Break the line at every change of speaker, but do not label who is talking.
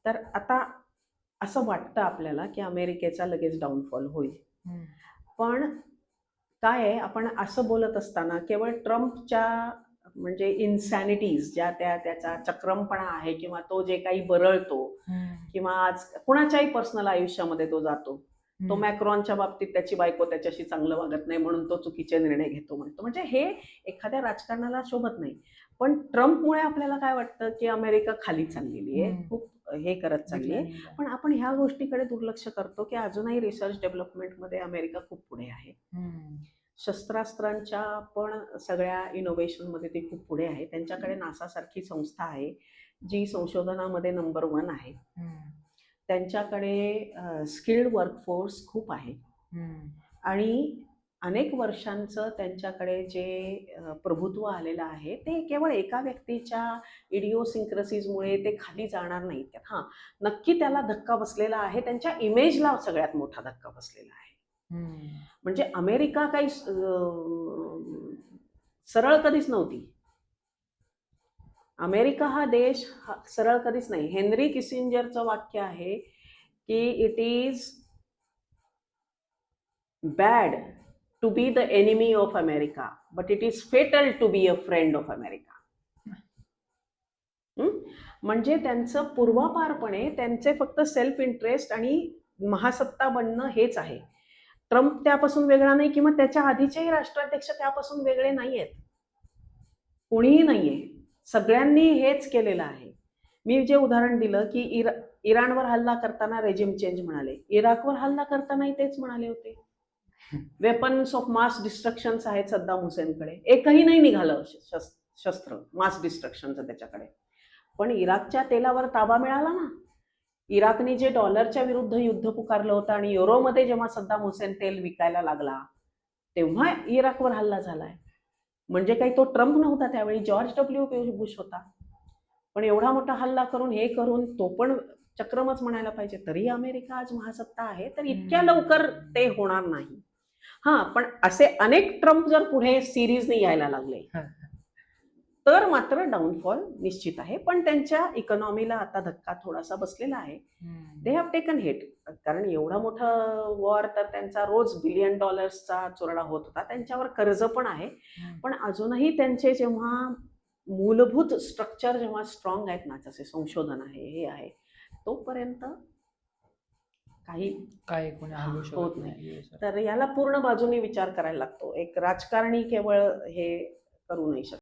तर आता असं वाटतं आपल्याला की अमेरिकेचा लगेच डाऊनफॉल होईल.
हं.
पण काय आहे, आपण असं बोलत असताना केवळ ट्रम्पच्या म्हणजे इन्सॅनिटीज ज्या त्याचा चक्रमपणा आहे किंवा तो जे काही बरळतो
हं.
किंवा आज कुणाच्याही पर्सनल आयुष्यामध्ये तो जातो. तो
हं.
मॅक्रॉनच्या बाबतीत त्याची बायको त्याच्याशी चांगलं वागत नाही म्हणून तो चुकीचे निर्णय घेतो म्हणतो. म्हणजे हे एखाद्या राजकारणाला शोभत नाही. पण ट्रम्पमुळे आपल्याला काय वाटतं, की अमेरिका खाली चाललेली आहे.
हं.
खूप हे करत चालली आहे.
डिक्लायनिंगला.
पण आपण ह्या गोष्टीकडे दुर्लक्ष करतो, की अजूनही रिसर्च डेव्हलपमेंटमध्ये अमेरिका खूप पुढे आहे.
हं.
शस्त्रास्त्रांच्या पण सगळ्या इनोव्हेशनमध्ये ते खूप पुढे आहे. त्यांच्याकडे नासासारखी संस्था आहे, जी संशोधनामध्ये नंबर 1 आहे.
हं.
त्यांच्याकडे स्किल्ड वर्कफोर्स खूप आहे
हं.
आणि अनेक वर्षांचं त्यांच्याकडे जे प्रभुत्व आलेलं आहे, ते केवळ एका व्यक्तीच्या इडिओसिंक्रसीजमुळे ते खाली जाणार नाहीत. हां, नक्की त्याला धक्का बसलेला आहे. त्यांच्या इमेजला सगळ्यात मोठा धक्का बसलेला आहे.
हं.
म्हणजे अमेरिका काही सरळ कधीच नव्हती. अमेरिका हा देश सरळ कधीच नाही. हेनरी किसिंजरचं वाक्य आहे, की it is bad to be the enemy of America, but it is fatal to be a friend of America. म्हणजे त्यांचं पूर्वापारपणे त्यांचे फक्त सेल्फ इंटरेस्ट आणि महासत्ता बनणं हेच आहे. ट्रम्प त्यापासून वेगळा नाही किंवा त्याच्या आधीचेही राष्ट्राध्यक्ष त्यापासून वेगळे नाही आहेत. कोणीही नाहीये. सगळ्यांनी हेच केलेलं आहे. मी जे उदाहरण दिलं, की इराणवर हल्ला करताना रेजिम चेंज म्हणाले. इराकवर हल्ला करतानाही तेच म्हणाले होते. वेपन्स ऑफ मास डिस्ट्रक्शन्स आहेत सद्दाम हुसेनकडे. एकही नाही निघालं शस्त्र मास डिस्ट्रक्शनचं त्याच्याकडे. पण इराकच्या तेलावर ताबा मिळाला ना. इराकने जे डॉलरच्या विरुद्ध युद्ध पुकारलं होतं आणि युरोमध्ये जेव्हा सद्दाम हुसेन तेल विकायला लागला, तेव्हा इराकवर हल्ला झालाय. म्हणजे काही तो ट्रम्प नव्हता त्यावेळी, जॉर्ज डब्ल्यू बुश होता. पण एवढा मोठा हल्ला करून हे करून तो पण चक्रमच म्हणायला पाहिजे. तरी अमेरिका आज महासत्ता आहे. तर इतक्या लवकर ते होणार नाही. हां, पण असे अनेक ट्रम्प जर पुढे सिरीजने यायला लागले, तर मात्र डाऊनफॉल निश्चित आहे. पण त्यांच्या इकॉनॉमीला आता धक्का थोडासा बसलेला आहे. They have taken hit. कारण एवढा मोठा वॉर तर त्यांचा रोज $1 बिलियन चुरडा होत होता. त्यांच्यावर कर्ज पण आहे. पण अजूनही त्यांचे जेव्हा मूलभूत स्ट्रक्चर जेव्हा स्ट्रॉंग आहेत ना, जसे संशोधन आहे, हे आहे, तोपर्यंत काही
काही कोणी हलवू
होत
शकत
नाही.
नाही.
तर याला पूर्ण बाजूने विचार करायला लागतो. एक राजकारणी केवळ हे करू नाही शकत.